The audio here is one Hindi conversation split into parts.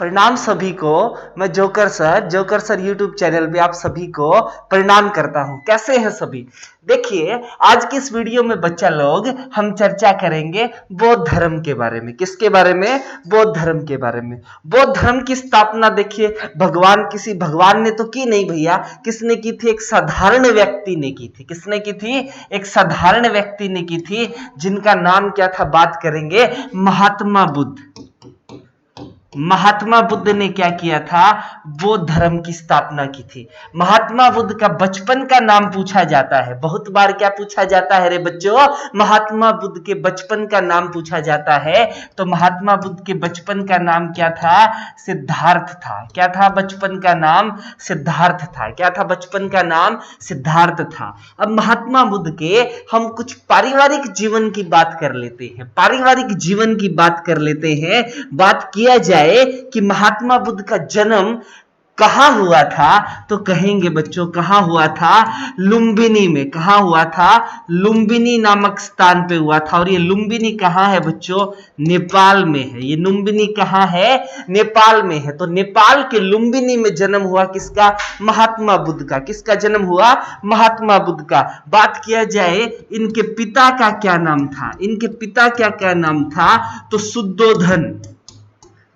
प्रणाम सभी को। मैं जोकर सर यूट्यूब चैनल पे आप सभी को प्रणाम करता हूं। कैसे हैं सभी? देखिए, आज की इस वीडियो में बच्चा लोग हम चर्चा करेंगे बौद्ध धर्म के बारे में। किसके बारे में? बौद्ध धर्म के बारे में। बौद्ध धर्म की स्थापना देखिए किसी भगवान ने तो की नहीं भैया। किसने की थी? एक साधारण व्यक्ति ने की थी। किसने की थी? एक साधारण व्यक्ति ने की थी, जिनका नाम क्या था? बात करेंगे महात्मा बुद्ध। महात्मा बुद्ध ने क्या किया था? बौद्ध धर्म की स्थापना की थी। महात्मा बुद्ध का बचपन का नाम पूछा जाता है। बहुत बार क्या पूछा जाता है रे बच्चों? महात्मा बुद्ध के बचपन का नाम पूछा जाता है। तो महात्मा बुद्ध के बचपन का नाम क्या था? सिद्धार्थ था। क्या था बचपन का नाम? सिद्धार्थ था। क्या था बचपन का नाम? सिद्धार्थ था। अब महात्मा बुद्ध के हम कुछ पारिवारिक जीवन की बात कर लेते हैं। पारिवारिक जीवन की बात कर लेते हैं। बात किया जाए कि महात्मा बुद्ध का जन्म कहां हुआ था, तो कहेंगे बच्चों कहां हुआ था? लुम्बिनी में। कहां हुआ था? लुम्बिनी नामक स्थान पे हुआ था। और ये लुम्बिनी कहां है बच्चों? नेपाल में है। ये लुम्बिनी कहां है? नेपाल में है। तो नेपाल के लुम्बिनी में जन्म हुआ किसका? महात्मा बुद्ध का। किसका जन्म हुआ? महात्मा बुद्ध का। बात किया जाए इनके पिता का क्या नाम था? इनके पिता क्या नाम था? तो शुद्धोधन।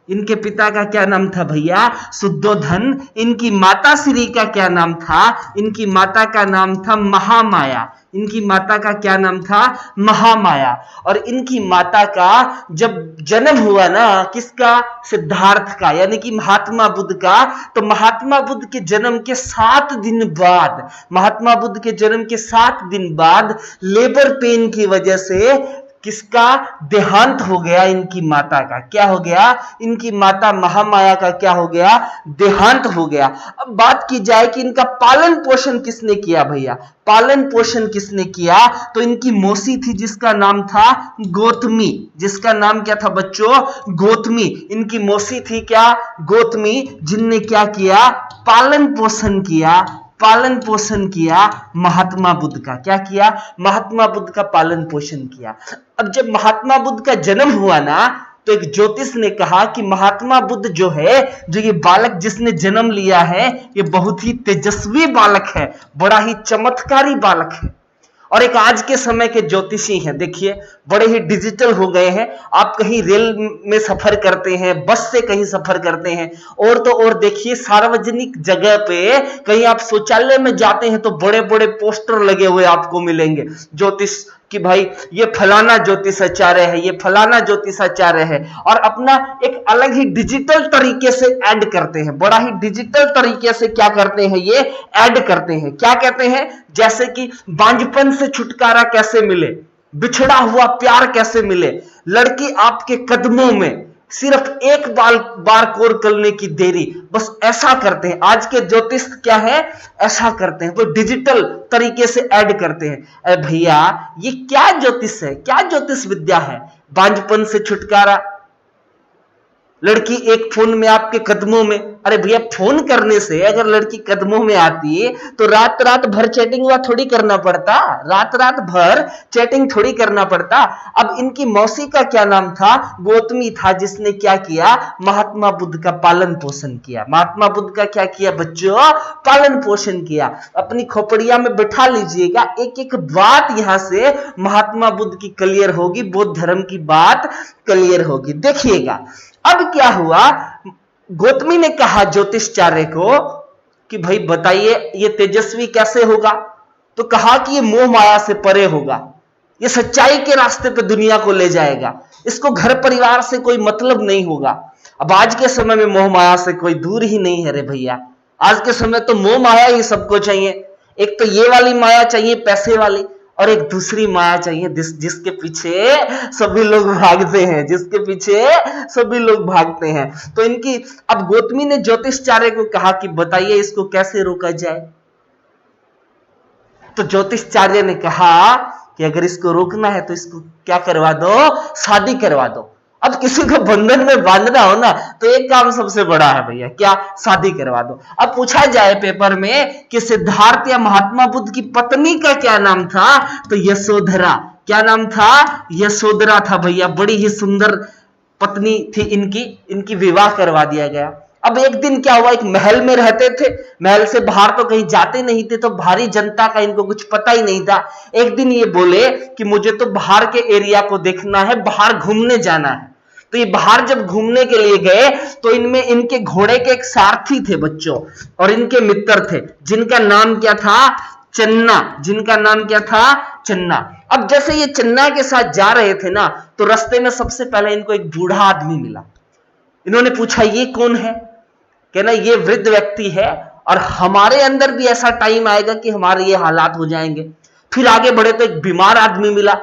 इनके पिता का क्या नाम था भैया? शुद्धोधन। इनकी माता श्री का क्या नाम था? इनकी माता का नाम था महामाया। इनकी माता का क्या नाम था? महामाया। और इनकी माता का जब जन्म हुआ ना, किसका? सिद्धार्थ का, यानी कि महात्मा बुद्ध का। तो महात्मा बुद्ध के जन्म के 7 दिन बाद, महात्मा बुद्ध के जन्म के 7 दिन बाद लेबर पेन की वजह से किसका देहांत हो गया? इनकी माता का। क्या हो गया? इनकी माता महामाया का क्या हो गया? देहांत हो गया। अब बात की जाए कि इनका पालन पोषण किसने किया भैया? पालन पोषण किसने किया? तो इनकी मौसी थी, जिसका नाम था गौतमी। जिसका नाम क्या था बच्चों? गौतमी। इनकी मौसी थी क्या? गौतमी, जिनने क्या किया? पालन पोषण किया। पालन पोषण किया महात्मा बुद्ध का। क्या किया? महात्मा बुद्ध का पालन पोषण किया। अब जब महात्मा बुद्ध का जन्म हुआ ना, तो एक ज्योतिष ने कहा कि महात्मा बुद्ध जो है, जो ये बालक जिसने जन्म लिया है, ये बहुत ही तेजस्वी बालक है, बड़ा ही चमत्कारी बालक है। और एक आज के समय के ज्योतिषी हैं, देखिए बड़े ही डिजिटल हो गए हैं। आप कहीं रेल में सफर करते हैं, बस से कहीं सफर करते हैं, और तो और देखिए सार्वजनिक जगह पे कहीं आप शौचालय में जाते हैं तो बड़े बड़े पोस्टर लगे हुए आपको मिलेंगे ज्योतिष कि भाई ये फलाना ज्योतिषाचार्य है, ये फलाना ज्योतिषाचार्य है। और अपना एक अलग ही डिजिटल तरीके से ऐड करते हैं। बड़ा ही डिजिटल तरीके से क्या करते हैं? ये ऐड करते हैं। क्या कहते हैं? जैसे कि बांझपन से छुटकारा कैसे मिले, बिछड़ा हुआ प्यार कैसे मिले, लड़की आपके कदमों में, सिर्फ एक बार कोर करने की देरी, बस ऐसा करते हैं। आज के ज्योतिष क्या है? ऐसा करते हैं, वो डिजिटल तरीके से ऐड करते हैं। अरे भैया, ये क्या ज्योतिष है? क्या ज्योतिष विद्या है? बांझपन से छुटकारा, लड़की एक फोन में आपके कदमों में। अरे भैया, फोन करने से अगर लड़की कदमों में आती है तो रात रात भर चैटिंग थोड़ी करना पड़ता। रात रात भर चैटिंग थोड़ी करना पड़ता। अब इनकी मौसी का क्या नाम था? गौतमी था, जिसने क्या किया? महात्मा बुद्ध का पालन पोषण किया। महात्मा बुद्ध का क्या किया बच्चों? पालन पोषण किया। अपनी खोपड़िया में बिठा लीजिएगा, एक एक बात यहां से महात्मा बुद्ध की क्लियर होगी, बौद्ध धर्म की बात क्लियर होगी। देखिएगा अब क्या हुआ। गौतमी ने कहा ज्योतिषाचार्य को कि भाई बताइए ये तेजस्वी कैसे होगा? तो कहा कि ये मोह माया से परे होगा, ये सच्चाई के रास्ते पे दुनिया को ले जाएगा, इसको घर परिवार से कोई मतलब नहीं होगा। अब आज के समय में मोह माया से कोई दूर ही नहीं है रे भैया। आज के समय तो मोह माया ही सबको चाहिए। एक तो ये वाली माया चाहिए पैसे वाली, और एक दूसरी माया चाहिए जिसके पीछे सभी लोग भागते हैं, जिसके पीछे सभी लोग भागते हैं। तो इनकी अब गौतमी ने ज्योतिषाचार्य को कहा कि बताइए इसको कैसे रोका जाए। तो ज्योतिषाचार्य ने कहा कि अगर इसको रोकना है तो इसको क्या करवा दो? शादी करवा दो। अब किसी को बंधन में बांधना हो ना, तो एक काम सबसे बड़ा है भैया, क्या? शादी करवा दो। अब पूछा जाए पेपर में कि सिद्धार्थ या महात्मा बुद्ध की पत्नी का क्या नाम था? तो यशोधरा। क्या नाम था? यशोधरा था भैया। बड़ी ही सुंदर पत्नी थी इनकी विवाह करवा दिया गया। अब एक दिन क्या हुआ, एक महल में रहते थे, महल से बाहर तो कहीं जाते नहीं थे, तो भारी जनता का इनको कुछ पता ही नहीं था। एक दिन ये बोले कि मुझे तो बाहर के एरिया को देखना है, बाहर घूमने जाना है। तो ये बाहर जब घूमने के लिए गए तो इनमें इनके घोड़े के एक सारथी थे बच्चों, और इनके मित्र थे जिनका नाम क्या था, चन्ना। जिनका नाम क्या था, चन्ना। अब जैसे ये चन्ना के साथ जा रहे थे ना, तो रास्ते में सबसे पहले इनको एक बूढ़ा आदमी मिला। इन्होंने पूछा ये कौन है, कहना ये वृद्ध व्यक्ति है, और हमारे अंदर भी ऐसा टाइम आएगा कि हमारे ये हालात हो जाएंगे। फिर आगे बढ़े तो एक बीमार आदमी मिला।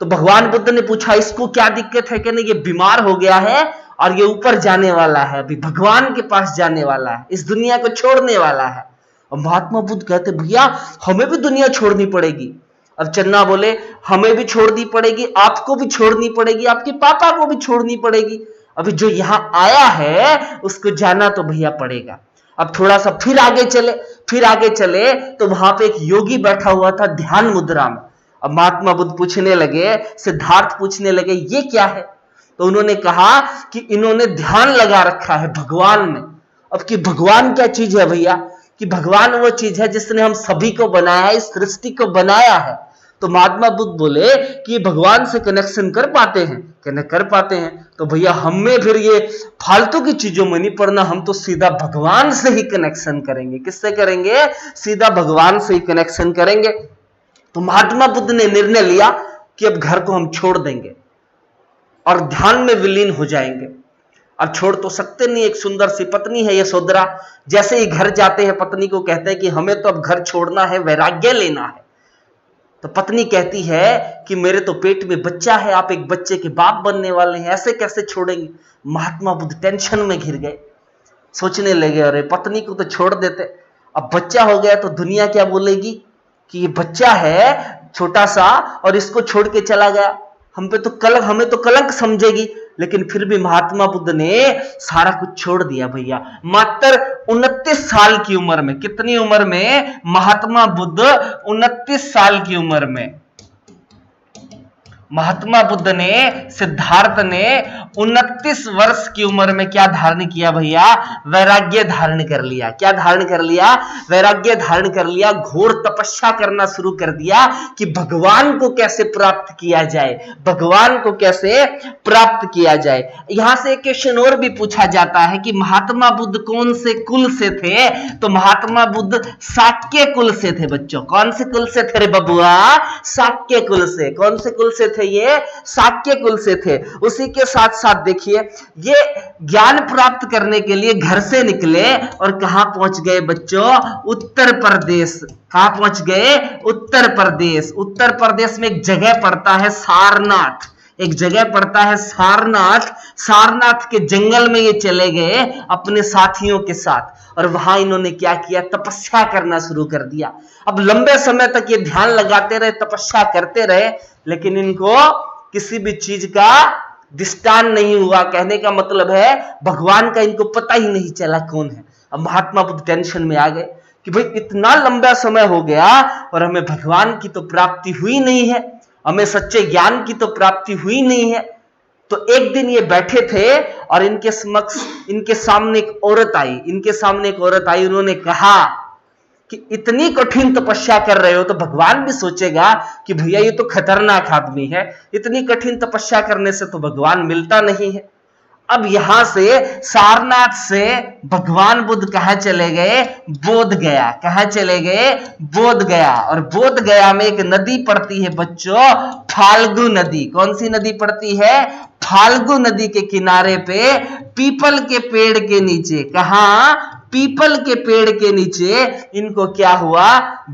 तो भगवान बुद्ध ने पूछा इसको क्या दिक्कत है, कहना ये बीमार हो गया है और ये ऊपर जाने वाला है, अभी भगवान के पास जाने वाला है, इस दुनिया को छोड़ने वाला है। और महात्मा बुद्ध कहते भैया हमें भी दुनिया छोड़नी पड़ेगी। अब चन्ना बोले हमें भी छोड़नी पड़ेगी, आपको भी छोड़नी पड़ेगी, आपके पापा को भी छोड़नी पड़ेगी। अभी जो यहां आया है उसको जाना तो भैया पड़ेगा। अब थोड़ा सा फिर आगे चले तो वहां पे एक योगी बैठा हुआ था ध्यान मुद्रा में। अब महात्मा बुद्ध पूछने लगे, सिद्धार्थ पूछने लगे ये क्या है। तो उन्होंने कहा कि इन्होंने ध्यान लगा रखा है भगवान में। अब कि भगवान क्या चीज है भैया, कि भगवान वो चीज है जिसने हम सभी को बनाया है, इस सृष्टि को बनाया है। तो महात्मा बुद्ध बोले कि भगवान से कनेक्शन कर पाते हैं, कहने कर पाते हैं। तो भैया हमें फिर ये फालतू की चीजों में नहीं पड़ना, हम तो सीधा भगवान से ही कनेक्शन करेंगे। किससे करेंगे, सीधा भगवान से ही कनेक्शन करेंगे। तो महात्मा बुद्ध ने निर्णय लिया कि अब घर को हम छोड़ देंगे और ध्यान में विलीन हो जाएंगे। अब छोड़ तो सकते नहीं, एक सुंदर सी पत्नी है यशोधरा। जैसे ही घर जाते हैं पत्नी को कहते हैं कि हमें तो अब घर छोड़ना है, वैराग्य लेना है। तो पत्नी कहती है कि मेरे तो पेट में बच्चा है, आप एक बच्चे के बाप बनने वाले हैं, ऐसे कैसे छोड़ेंगे। महात्मा बुद्ध टेंशन में घिर गए, सोचने लगे अरे पत्नी को तो छोड़ देते, अब बच्चा हो गया तो दुनिया क्या बोलेगी कि ये बच्चा है छोटा सा और इसको छोड़ के चला गया, हमें तो कलंक समझेगी। लेकिन फिर भी महात्मा बुद्ध ने सारा कुछ छोड़ दिया भैया। मात्र 29 साल की उम्र में, कितनी उम्र में, महात्मा बुद्ध 29 साल की उम्र में, महात्मा बुद्ध ने, सिद्धार्थ ने 29 वर्ष की उम्र में क्या धारण किया भैया, वैराग्य धारण कर लिया। क्या धारण कर लिया, वैराग्य धारण कर लिया। घोर तपस्या करना शुरू कर दिया कि भगवान को कैसे प्राप्त किया जाए, भगवान को कैसे प्राप्त किया जाए। यहां से एक क्वेश्चन और भी पूछा जाता है कि महात्मा बुद्ध कौन से कुल से थे। तो महात्मा बुद्ध शाक्य कुल से थे बच्चों। कौन से कुल से थे रे बबुआ, शाक्य कुल से। कौन से कुल से थे, ये शाक्य कुल से थे। उसी के साथ साथ देखिए ये ज्ञान प्राप्त करने के लिए घर से निकले और कहां पहुंच गए बच्चों, उत्तर प्रदेश। कहां पहुंच गए, उत्तर प्रदेश। उत्तर प्रदेश में एक जगह पड़ता है सारनाथ, एक जगह पड़ता है सारनाथ। सारनाथ के जंगल में ये चले गए अपने साथियों के साथ, और वहां इन्होंने क्या किया, तपस्या करना शुरू कर दिया। अब लंबे समय तक ये ध्यान लगाते रहे, तपस्या करते रहे, लेकिन इनको किसी भी चीज का दृष्टान नहीं हुआ। कहने का मतलब है भगवान का इनको पता ही नहीं चला कौन है। अब महात्मा बुद्ध टेंशन में आ गए कि भाई इतना लंबा समय हो गया और हमें भगवान की तो प्राप्ति हुई नहीं है, हमें सच्चे ज्ञान की तो प्राप्ति हुई नहीं है। तो एक दिन ये बैठे थे और इनके सामने एक औरत आई। उन्होंने कहा कि इतनी कठिन तपस्या कर रहे हो तो भगवान भी सोचेगा कि भैया ये तो खतरनाक आदमी है, इतनी कठिन तपस्या करने से तो भगवान मिलता नहीं है। अब यहां से सारनाथ से भगवान बुद्ध कहां चले गए, बोध गया। कहां चले गए, बोध गया। और बोध गया में एक नदी पड़ती है बच्चों, फाल्गु नदी। कौन सी नदी पड़ती है, फाल्गु नदी के किनारे पे पीपल के पेड़ के नीचे। कहां, पीपल के पेड़ के नीचे इनको क्या हुआ,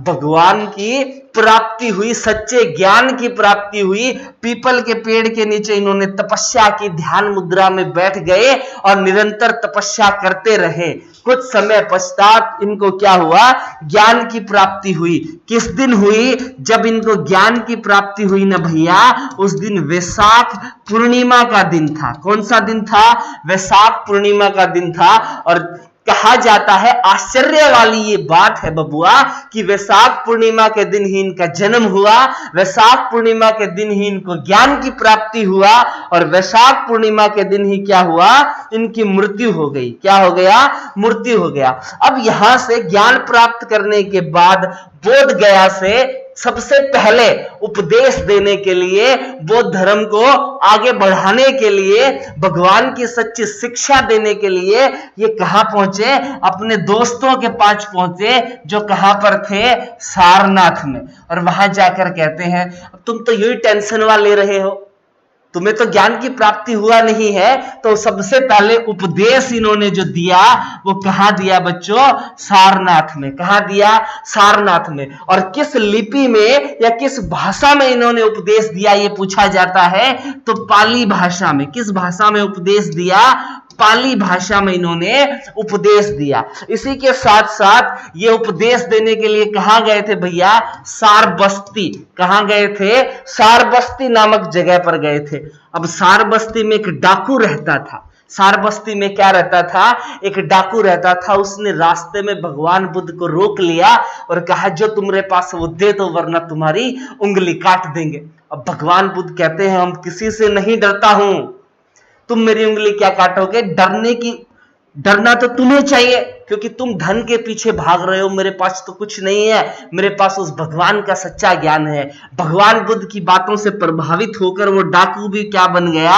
भगवान की प्राप्ति हुई, सच्चे ज्ञान की प्राप्ति हुई। पीपल के पेड़ के नीचे इन्होंने तपस्या की, ध्यान मुद्रा में बैठ गए और निरंतर तपस्या करते रहे। कुछ समय पश्चात इनको क्या हुआ, ज्ञान की प्राप्ति हुई। किस दिन हुई, जब इनको ज्ञान की प्राप्ति हुई ना भैया, उस दिन वैशाख पूर्णिमा का दिन था। कौन सा दिन था, वैशाख पूर्णिमा का दिन था। और कहा जाता है, आश्चर्य वाली ये बात है बबुआ कि वैशाख पूर्णिमा के दिन ही इनका जन्म हुआ, वैशाख पूर्णिमा के दिन ही इनको ज्ञान की प्राप्ति हुआ और वैशाख पूर्णिमा के दिन ही क्या हुआ, इनकी मृत्यु हो गई। क्या हो गया, मृत्यु हो गया। अब यहां से ज्ञान प्राप्त करने के बाद बोध गया से सबसे पहले उपदेश देने के लिए, बौद्ध धर्म को आगे बढ़ाने के लिए, भगवान की सच्ची शिक्षा देने के लिए ये कहां पहुंचे, अपने दोस्तों के पास पहुंचे जो कहां पर थे, सारनाथ में। और वहां जाकर कहते हैं, तुम तो यही टेंशन ले रहे हो, तुम्हें तो ज्ञान की प्राप्ति हुआ नहीं है, तो सबसे पहले उपदेश इन्होंने जो दिया वो कहां दिया बच्चों, सारनाथ में। कहां दिया, सारनाथ में। और किस लिपि में या किस भाषा में इन्होंने उपदेश दिया ये पूछा जाता है, तो पाली भाषा में। किस भाषा में उपदेश दिया, पाली भाषा में इन्होंने उपदेश दिया। इसी के साथ साथ ये उपदेश देने के लिए कहां गए थे भैया, सारबस्ती। कहां गए थे, सारबस्ती नामक जगह पर गए थे। अब सारबस्ती में एक डाकू रहता था। सारबस्ती में क्या रहता था, एक डाकू रहता था। उसने रास्ते में भगवान बुद्ध को रोक लिया और कहा, जो तुम्हारे पास वो दे दो वरना तुम्हारी उंगली काट देंगे। अब भगवान बुद्ध कहते हैं, हम किसी से नहीं डरता हूं, तुम मेरी उंगली क्या काटोगे। डरना तो तुम्हें चाहिए क्योंकि तुम धन के पीछे भाग रहे हो, मेरे पास तो कुछ नहीं है, मेरे पास उस भगवान का सच्चा ज्ञान है। भगवान बुद्ध की बातों से प्रभावित होकर वो डाकू भी क्या बन गया,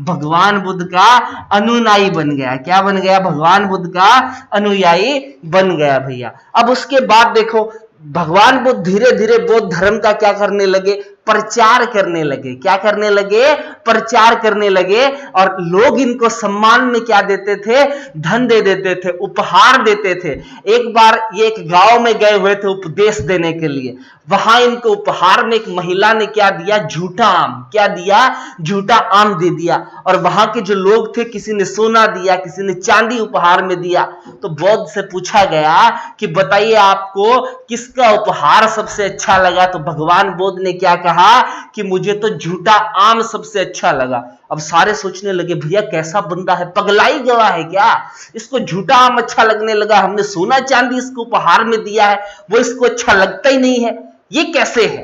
भगवान बुद्ध का अनुयायी बन गया। क्या बन गया, भगवान बुद्ध का अनुयायी बन गया भैया। अब उसके बाद देखो, भगवान बुद्ध धीरे धीरे बौद्ध धर्म का क्या करने लगे, प्रचार करने लगे। क्या करने लगे, प्रचार करने लगे। और लोग इनको सम्मान में क्या देते थे, धन दे देते थे, उपहार देते थे। एक बार ये एक गांव में गए हुए थे उपदेश देने के लिए, वहां इनको उपहार में एक महिला ने क्या दिया, झूठा आम। क्या दिया, झूठा आम दे दिया। और वहां के जो लोग थे, किसी ने सोना दिया, किसी ने चांदी उपहार में दिया। तो बौद्ध से पूछा गया कि बताइए आपको किसका उपहार सबसे अच्छा लगा। तो भगवान बुद्ध ने क्या कहा कि मुझे तो झूठा आम सबसे अच्छा लगा। अब सारे सोचने लगे, भैया कैसा बंदा है, पगलाई गया है क्या, इसको झूठा आम अच्छा लगने लगा, हमने सोना चांदी इसको उपहार में दिया है, वो इसको अच्छा लगता ही नहीं है, ये कैसे है।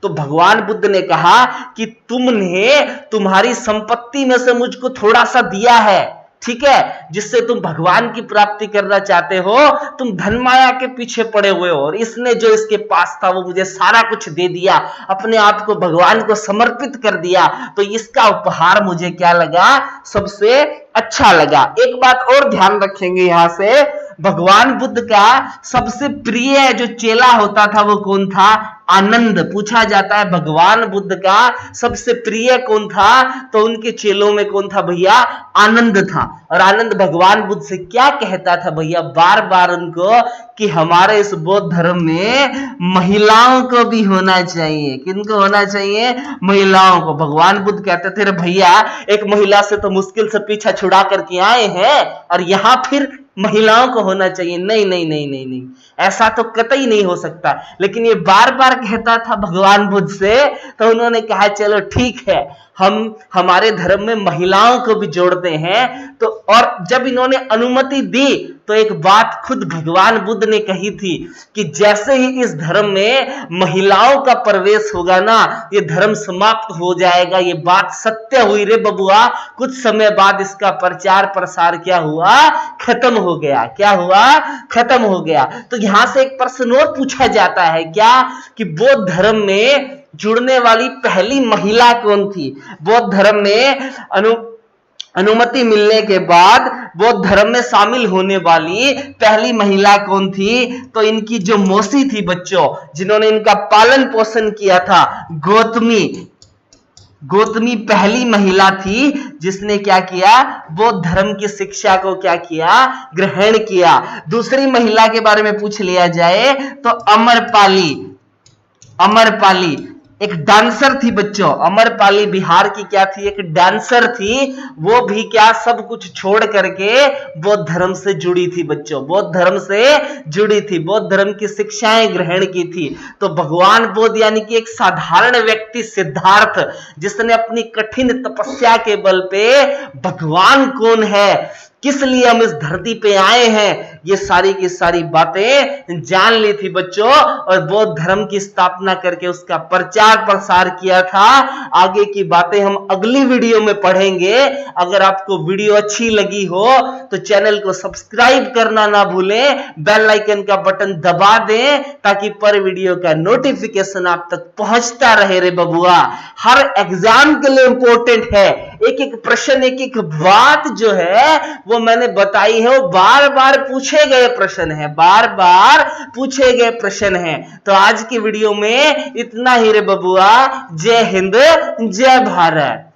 तो भगवान बुद्ध ने कहा कि तुमने तुम्हारी संपत्ति में से मुझको थोड़ा सा दिया है, ठीक है, जिससे तुम भगवान की प्राप्ति करना चाहते हो, तुम धन माया के पीछे पड़े हुए हो, और इसने जो इसके पास था वो मुझे सारा कुछ दे दिया, अपने आप को भगवान को समर्पित कर दिया, तो इसका उपहार मुझे क्या लगा, सबसे अच्छा लगा। एक बात और ध्यान रखेंगे यहां से, भगवान बुद्ध का सबसे प्रिय जो चेला होता था वो कौन था, आनंद। पूछा जाता है भगवान बुद्ध का सबसे प्रिय कौन था, तो उनके चेलों में कौन था भैया, आनंद था। और आनंद भगवान बुद्ध से क्या कहता था भैया, बार बार उनको, कि हमारे इस बौद्ध धर्म में महिलाओं को भी होना चाहिए। किनको होना चाहिए, महिलाओं को। भगवान बुद्ध कहते थे, भैया एक महिला से तो मुश्किल से पीछा छुड़ा करके आए हैं और यहां फिर महिलाओं को होना चाहिए। नहीं नहीं नहीं नहीं नहीं, ऐसा तो कतई नहीं हो सकता। लेकिन ये बार बार कहता था भगवान बुद्ध से, तो उन्होंने कहा चलो ठीक है, हम हमारे धर्म में महिलाओं को भी जोड़ते हैं। तो और जब इन्होंने अनुमति दी तो एक बात खुद भगवान बुद्ध ने कही थी कि जैसे ही इस धर्म में महिलाओं का प्रवेश होगा ना, ये धर्म समाप्त हो जाएगा। ये बात सत्य हुई रे बबुआ। कुछ समय बाद इसका प्रचार प्रसार क्या हुआ, खत्म हो गया। क्या हुआ, खत्म हो गया। तो यहां से एक प्रश्न और पूछा जाता है, क्या कि बौद्ध धर्म में जुड़ने वाली पहली महिला कौन थी। बौद्ध धर्म में अनुमति मिलने के बाद बौद्ध धर्म में शामिल होने वाली पहली महिला कौन थी, तो इनकी जो मौसी थी बच्चों, जिन्होंने इनका पालन पोषण किया था, गौतमी पहली महिला थी जिसने क्या किया, बौद्ध धर्म की शिक्षा को क्या किया, ग्रहण किया। दूसरी महिला के बारे में पूछ लिया जाए तो अमरपाली एक डांसर थी बच्चों। अमरपाली बिहार की क्या थी, एक डांसर थी। वो भी क्या, सब कुछ छोड़ करके बौद्ध धर्म से जुड़ी थी बच्चों, बौद्ध धर्म से जुड़ी थी, बौद्ध धर्म की शिक्षाएं ग्रहण की थी। तो भगवान बुद्ध यानी कि एक साधारण व्यक्ति सिद्धार्थ, जिसने अपनी कठिन तपस्या के बल पे भगवान कौन है, किस लिए हम इस धरती पे आए हैं, ये सारी की सारी बातें जान ली थी बच्चों, और बौद्ध धर्म की स्थापना करके उसका प्रचार प्रसार किया था। आगे की बातें हम अगली वीडियो में पढ़ेंगे। अगर आपको वीडियो अच्छी लगी हो तो चैनल को सब्सक्राइब करना ना भूलें, बेल आइकन का बटन दबा दें ताकि पर वीडियो का नोटिफिकेशन आप तक पहुंचता रहे रे बबुआ। हर एग्जाम के लिए इंपॉर्टेंट है, एक एक प्रश्न, एक एक बात जो है वो मैंने बताई है, वो बार बार पूछे गए प्रश्न है, बार बार पूछे गए प्रश्न है। तो आज की वीडियो में इतना ही रे बबुआ। जय हिंद, जय भारत।